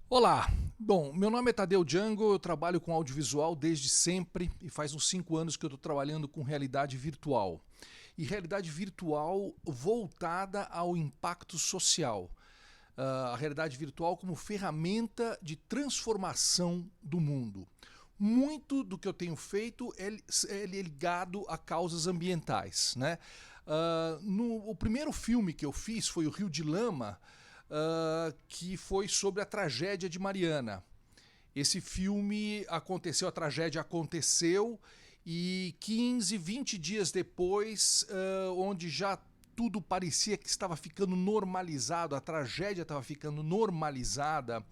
Olá, bom, meu nome é Tadeu Django, eu trabalho com audiovisual desde sempre e faz uns 5 anos que eu estou trabalhando com realidade virtual. E realidade virtual voltada ao impacto social. A realidade virtual como ferramenta de transformação do mundo. Muito do que eu tenho feito é ligado a causas ambientais, né? O primeiro filme que eu fiz foi o Rio de Lama, que foi sobre a tragédia de Mariana. Esse filme aconteceu, a tragédia aconteceu e 15, 20 dias depois, onde já tudo parecia que estava ficando normalizado, a tragédia estava ficando normalizada,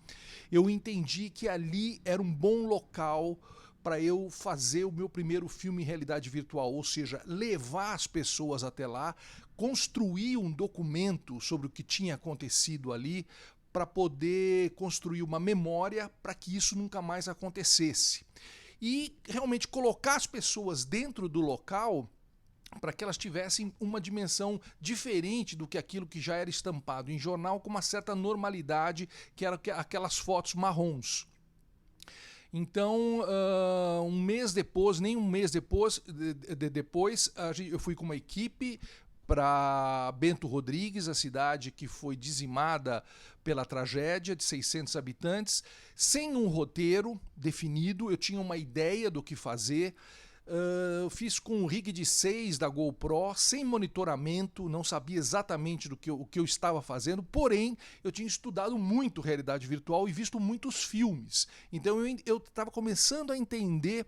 eu entendi que ali era um bom local para eu fazer o meu primeiro filme em realidade virtual, ou seja, levar as pessoas até lá, construir um documento sobre o que tinha acontecido ali, para poder construir uma memória para que isso nunca mais acontecesse. E realmente colocar as pessoas dentro do local para que elas tivessem uma dimensão diferente do que aquilo que já era estampado em jornal com uma certa normalidade, que era aquelas fotos marrons. Então, um mês depois, nem um mês depois, eu fui com uma equipe para Bento Rodrigues, a cidade que foi dizimada pela tragédia, de 600 habitantes, sem um roteiro definido. Eu tinha uma ideia do que fazer. Fiz com um rig de 6 da GoPro, sem monitoramento, não sabia exatamente o que eu estava fazendo, porém eu tinha estudado muito realidade virtual e visto muitos filmes. Então eu estava começando a entender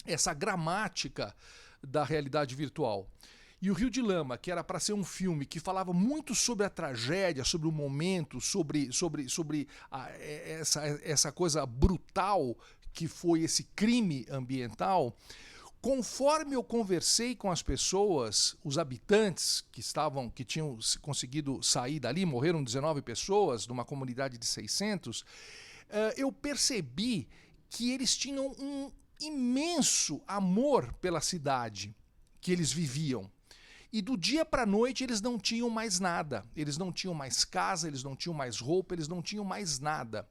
essa gramática da realidade virtual. E o Rio de Lama, que era para ser um filme que falava muito sobre a tragédia, sobre o momento, sobre essa coisa brutal que foi esse crime ambiental, conforme eu conversei com as pessoas, os habitantes que tinham conseguido sair dali, morreram 19 pessoas numa comunidade de 600, eu percebi que eles tinham um imenso amor pela cidade que eles viviam. E do dia para a noite eles não tinham mais nada. Eles não tinham mais casa, eles não tinham mais roupa, eles não tinham mais nada.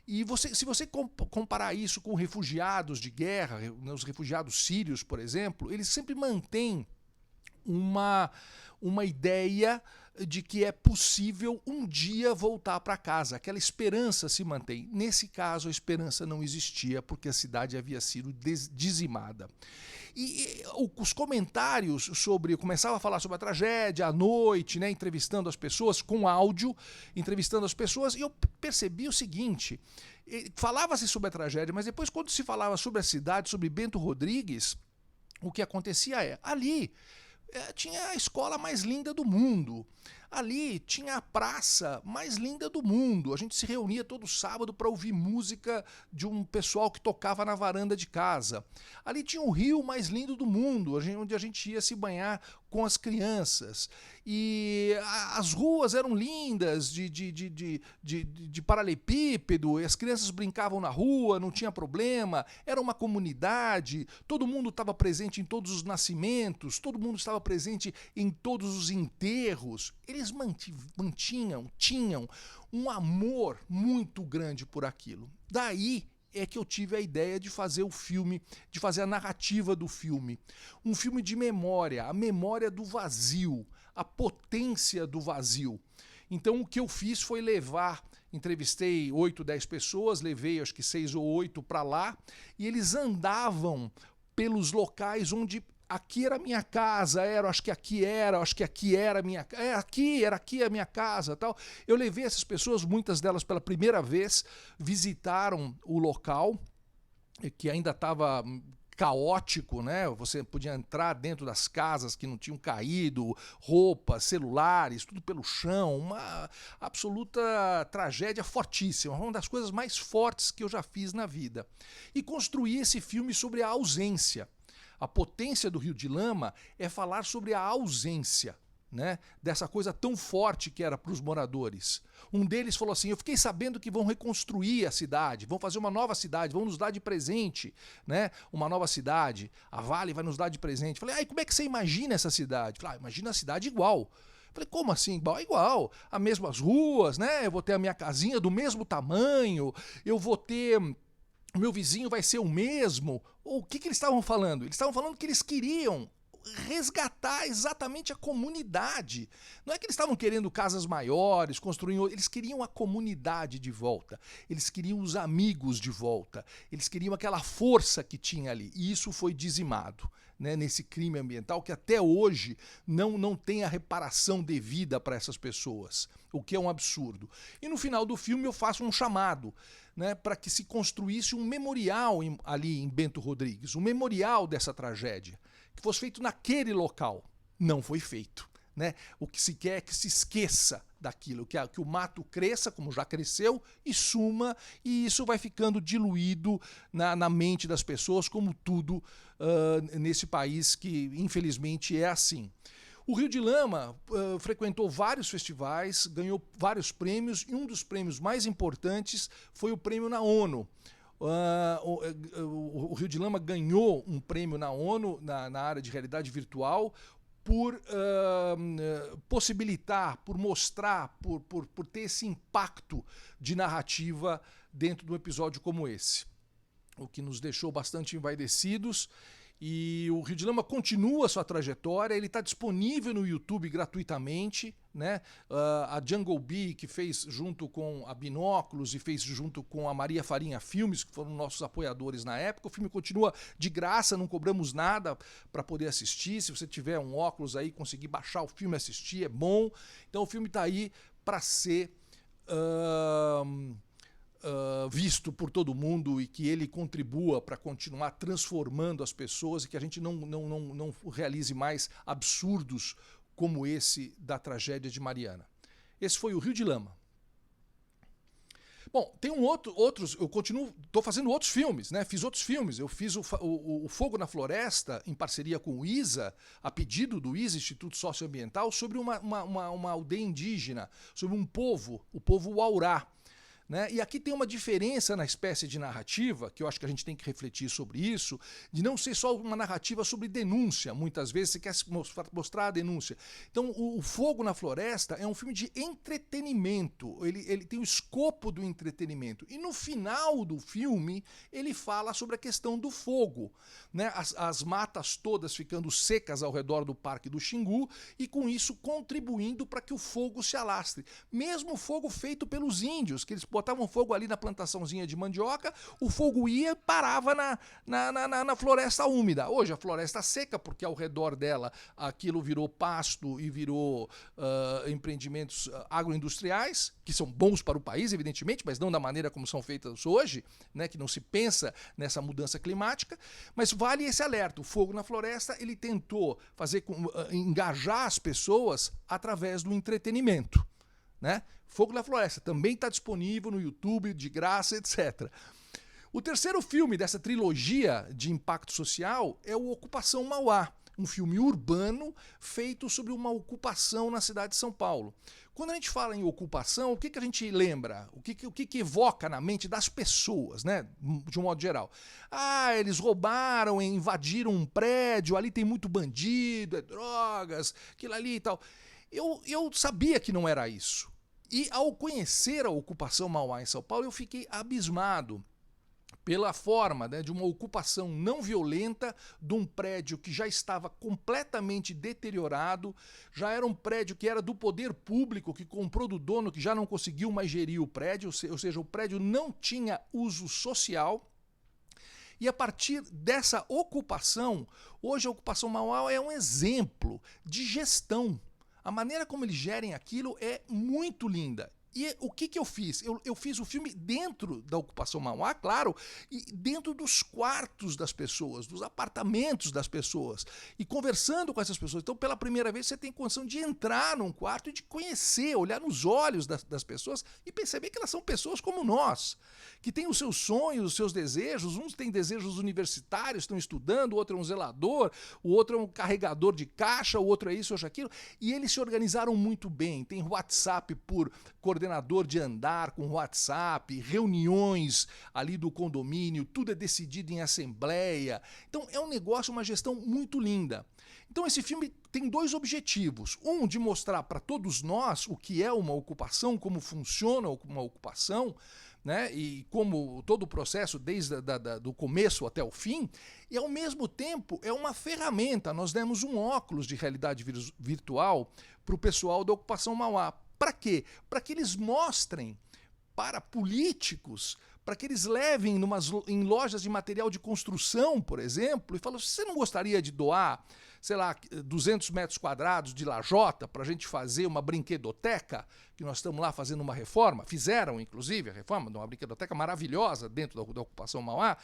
E se você comparar isso com refugiados de guerra, os refugiados sírios, por exemplo, eles sempre mantêm uma ideia de que é possível um dia voltar para casa. Aquela esperança se mantém. Nesse caso, a esperança não existia porque a cidade havia sido dizimada. E os comentários sobre... Eu começava a falar sobre a tragédia à noite, né, entrevistando as pessoas, com áudio, entrevistando as pessoas, e eu percebi o seguinte... Falava-se sobre a tragédia, mas depois quando se falava sobre a cidade, sobre Bento Rodrigues, o que acontecia ali tinha a escola mais linda do mundo. Ali tinha a praça mais linda do mundo. A gente se reunia todo sábado para ouvir música de um pessoal que tocava na varanda de casa. Ali tinha o rio mais lindo do mundo, onde a gente ia se banhar com as crianças. E as ruas eram lindas, de paralelepípedo, e as crianças brincavam na rua, não tinha problema. Era uma comunidade, todo mundo estava presente em todos os nascimentos, todo mundo estava presente em todos os enterros. Eles tinham um amor muito grande por aquilo. Daí é que eu tive a ideia de fazer o filme, de fazer a narrativa do filme. Um filme de memória, a memória do vazio, a potência do vazio. Então o que eu fiz foi entrevistei 8, 10 pessoas, levei acho que 6 ou 8 para lá, e eles andavam pelos locais onde aqui era a minha casa, acho que aqui era a minha, era aqui a minha casa, tal. Eu levei essas pessoas, muitas delas pela primeira vez, visitaram o local, que ainda estava caótico, né? Você podia entrar dentro das casas que não tinham caído, roupas, celulares, tudo pelo chão, uma absoluta tragédia fortíssima, uma das coisas mais fortes que eu já fiz na vida. E construí esse filme sobre a ausência. A potência do Rio de Lama é falar sobre a ausência, né, dessa coisa tão forte que era para os moradores. Um deles falou assim: eu fiquei sabendo que vão reconstruir a cidade, vão fazer uma nova cidade, vão nos dar de presente, né, uma nova cidade, a Vale vai nos dar de presente. Falei: como é que você imagina essa cidade? Falei: imagina a cidade igual. Falei, como assim igual? Igual, as mesmas ruas, né? Eu vou ter a minha casinha do mesmo tamanho, eu vou ter... O meu vizinho vai ser o mesmo. O que eles estavam falando? Eles estavam falando que eles queriam resgatar exatamente a comunidade. Não é que eles estavam querendo casas maiores, construir... Eles queriam a comunidade de volta. Eles queriam os amigos de volta. Eles queriam aquela força que tinha ali. E isso foi dizimado, né, nesse crime ambiental que até hoje não tem a reparação devida para essas pessoas, o que é um absurdo. E no final do filme eu faço um chamado, né, para que se construísse um memorial ali em Bento Rodrigues, um memorial dessa tragédia, que fosse feito naquele local. Não foi feito. Né? O que se quer é que se esqueça daquilo, que o mato cresça, como já cresceu, e suma, e isso vai ficando diluído na mente das pessoas, como tudo nesse país que, infelizmente, é assim. O Rio de Lama frequentou vários festivais, ganhou vários prêmios, e um dos prêmios mais importantes foi o prêmio na ONU. O Rio de Lama ganhou um prêmio na ONU, na área de realidade virtual, por possibilitar, por mostrar, por ter esse impacto de narrativa dentro de um episódio como esse. O que nos deixou bastante envaidecidos. E o Rio de Lama continua a sua trajetória, ele está disponível no YouTube gratuitamente, né? A Jungle Bee, que fez junto com a Binóculos e fez junto com a Maria Farinha Filmes, que foram nossos apoiadores na época, o filme continua de graça, não cobramos nada para poder assistir. Se você tiver um óculos aí, conseguir baixar o filme e assistir, é bom. Então o filme está aí para ser... visto por todo mundo e que ele contribua para continuar transformando as pessoas e que a gente não realize mais absurdos como esse da tragédia de Mariana. Esse foi o Rio de Lama. Bom, tem outros, eu continuo, estou fazendo outros filmes, né? Fiz outros filmes. Eu fiz o Fogo na Floresta, em parceria com o ISA, a pedido do ISA, Instituto Socioambiental, sobre uma aldeia indígena, sobre um povo, o povo Uaurá. Né? E aqui tem uma diferença na espécie de narrativa, que eu acho que a gente tem que refletir sobre isso, de não ser só uma narrativa sobre denúncia. Muitas vezes você quer mostrar a denúncia. Então, o Fogo na Floresta é um filme de entretenimento. Ele tem o escopo do entretenimento. E no final do filme, ele fala sobre a questão do fogo. Né? As matas todas ficando secas ao redor do Parque do Xingu e, com isso, contribuindo para que o fogo se alastre. Mesmo o fogo feito pelos índios, que eles botavam fogo ali na plantaçãozinha de mandioca, o fogo ia e parava na floresta úmida. Hoje a floresta seca, porque ao redor dela aquilo virou pasto e virou empreendimentos agroindustriais, que são bons para o país, evidentemente, mas não da maneira como são feitas hoje, né, que não se pensa nessa mudança climática. Mas vale esse alerta. O Fogo na Floresta, ele tentou engajar as pessoas através do entretenimento. Né? Fogo na Floresta também está disponível no YouTube, de graça, etc. O terceiro filme dessa trilogia de impacto social é o Ocupação Mauá, um filme urbano feito sobre uma ocupação na cidade de São Paulo. Quando a gente fala em ocupação, o que a gente lembra? O que evoca na mente das pessoas, né? De um modo geral? Ah, eles roubaram, invadiram um prédio, ali tem muito bandido, é drogas, aquilo ali e tal. Eu sabia que não era isso. E ao conhecer a Ocupação Mauá em São Paulo, eu fiquei abismado pela forma, né, de uma ocupação não violenta de um prédio que já estava completamente deteriorado, já era um prédio que era do poder público, que comprou do dono, que já não conseguiu mais gerir o prédio, ou seja, o prédio não tinha uso social. E a partir dessa ocupação, hoje a Ocupação Mauá é um exemplo de gestão. A maneira como eles gerem aquilo é muito linda. E o que eu fiz? Eu fiz o filme dentro da Ocupação Mauá, claro, e dentro dos quartos das pessoas, dos apartamentos das pessoas, e conversando com essas pessoas. Então, pela primeira vez, você tem condição de entrar num quarto e de conhecer, olhar nos olhos das pessoas e perceber que elas são pessoas como nós, que têm os seus sonhos, os seus desejos. Uns têm desejos universitários, estão estudando, o outro é um zelador, o outro é um carregador de caixa, o outro é isso, ou aquilo. E eles se organizaram muito bem. Tem WhatsApp por coordenador de andar com WhatsApp, reuniões ali do condomínio, tudo é decidido em assembleia. Então é um negócio, uma gestão muito linda. Então esse filme tem dois objetivos. Um, de mostrar para todos nós o que é uma ocupação, como funciona uma ocupação, né? E como todo o processo, desde do começo até o fim, e ao mesmo tempo é uma ferramenta. Nós demos um óculos de realidade virtual para o pessoal da Ocupação Mauá. Para quê? Para que eles mostrem para políticos, para que eles levem em lojas de material de construção, por exemplo, e falam: você não gostaria de doar, sei lá, 200 metros quadrados de lajota para a gente fazer uma brinquedoteca, que nós estamos lá fazendo uma reforma? Fizeram, inclusive, a reforma de uma brinquedoteca maravilhosa dentro da Ocupação Mauá.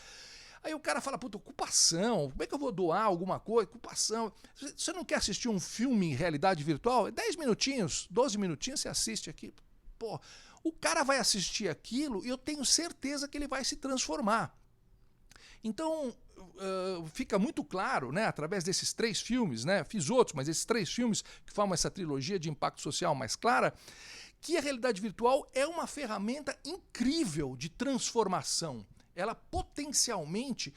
Aí o cara fala: puta, ocupação, como é que eu vou doar alguma coisa? Ocupação. Você não quer assistir um filme em realidade virtual? 10 minutinhos, 12 minutinhos, você assiste aqui. Pô, o cara vai assistir aquilo e eu tenho certeza que ele vai se transformar. Então, fica muito claro, né, através desses 3 filmes, né, fiz outros, mas esses 3 filmes que formam essa trilogia de impacto social mais clara, que a realidade virtual é uma ferramenta incrível de transformação. Ela potencialmente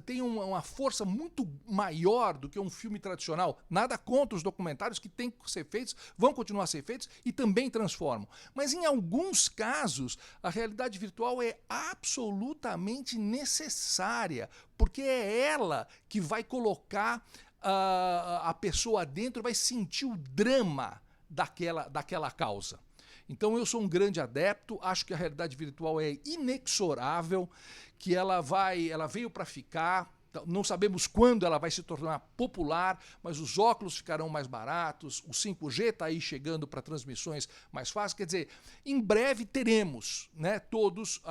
tem uma força muito maior do que um filme tradicional. Nada contra os documentários que têm que ser feitos, vão continuar a ser feitos e também transformam. Mas em alguns casos, a realidade virtual é absolutamente necessária, porque é ela que vai colocar a pessoa dentro, vai sentir o drama daquela causa. Então eu sou um grande adepto, acho que a realidade virtual é inexorável, que ela veio para ficar. Não sabemos quando ela vai se tornar popular, mas os óculos ficarão mais baratos, o 5G está aí chegando para transmissões mais fáceis. Quer dizer, em breve teremos, né, todos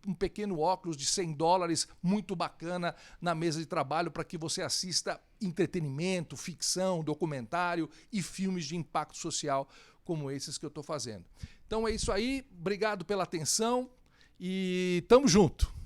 um pequeno óculos de $100 muito bacana na mesa de trabalho para que você assista entretenimento, ficção, documentário e filmes de impacto social como esses que eu estou fazendo. Então é isso aí, obrigado pela atenção e tamo junto!